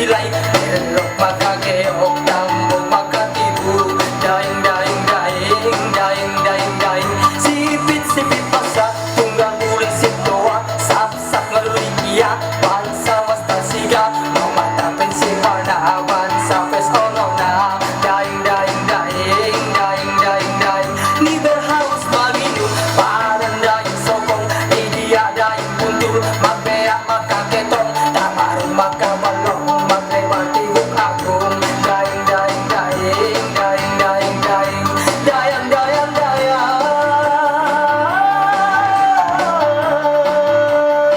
silay, elok makageok, tambong makatibu. Daing, daing, daing, daing, daing, daing. Sipit, sipit pasa, tunggang uling sitoa. Sapsak ngaluling iya, bansa mas tasiga. Mamatapin si Parna, bansa fes ono na. Daing, daing, daing, daing, daing, daing. Neither house maginu, parang daing sokong. Idia daing puntul, magbeak makaketong. Tamarong makabalong, maglewat tibuk agung. Daing, daing, daing, daing, daing, daing. Dayang, dayang, dayang.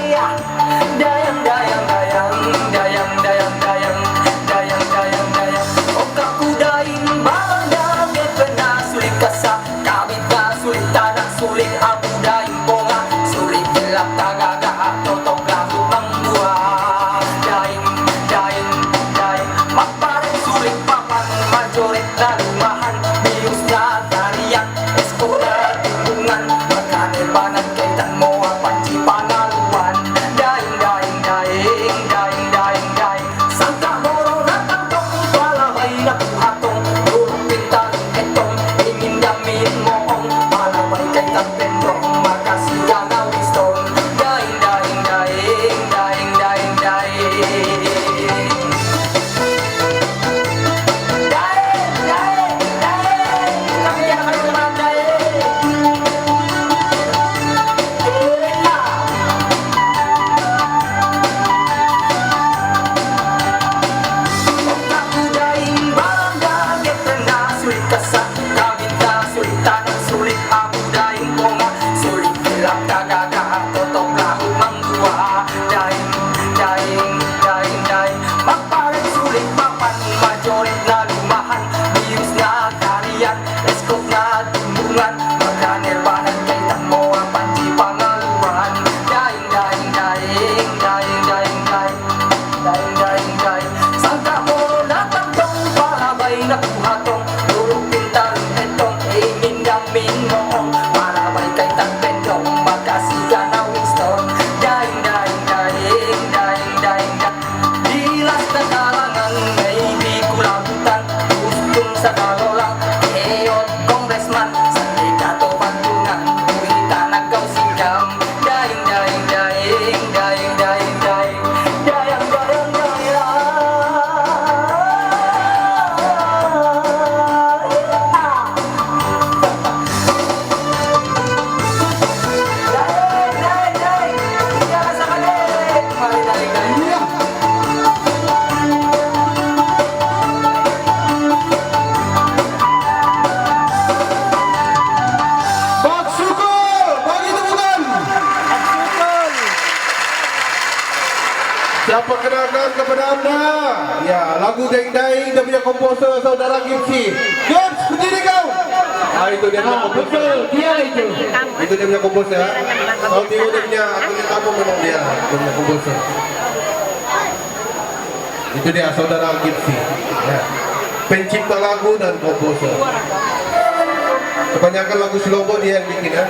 Ya. Dayang, dayang, dayang, dayang, dayang, dayang, dayang, dayang, dayang. O kakudain barang dagat pena sulit kasa, kabit na sulit tanah sulit aku daing bonga, sulit gelap tagaga totok lagu mangbuah. Daing, daing, daing, maparin sulit papan majorit na rumahan, bius na tarian, esko na tibungan, magkanibanan kaitan mo ang panci panaluan. Daing, daing, daing, daing, daing, daing. Sangka moro na tantong, palaway na kuhatong, durong pintarong etong, ingin damin moong, palaway kay tapendong, makasiga na wisdom. Daing, daing, daing, daing, daing, daing. Daing, daing, daing. Kami yan ang kayo naman, daing. Ulit na. Kakudaing barang dagat na sulit kasa, kabit na sulit tanang sulit ako daing bunga, sulit kilap tagaga totok lahu mangguwa. Daing, daing, daing, daing, magparang sulit papan majorit na lumahan, bius na tarian, eskop na tumbungan, magkanirbanan kay tamo ang panci pangaluan. Daing, daing, daing, daing, daing, daing, daing, daing, daing. Sangka mo na tantong, palabay na kuhatong, durong pintarong etong, ingin damin moong, palabay kay tagpendong, magkasiga na wisdom. Daing, daing, daing, daing, daing, daing. Dilas na kalangan, may di kulabutan, gustong sa kalolang, eot congressman, sa likato pantungan, buhita nagaw singam. Daing, daing, daing, daing, daing, daing, dayang, dayang, dayang. Daing, daing, daing, jangan sa kalit. Mari, daing, daing. Magsukol! Bagi tepukan! Siapa kenalkan kepada anda? Ya, lagu Daing-Daing dia punya komposer saudara Gipsy. Gips, berdiri kau! Ah, itu dia punya komposer. Dia itu. Itu dia punya komposer. Kalau tengok dia punya akunnya kamu memang dia punya komposer. Itu dia saudara Gipsy. Ya. Pencipta lagu dan komposer. Kebanyakan lagu Slobo dia yang bikin ya.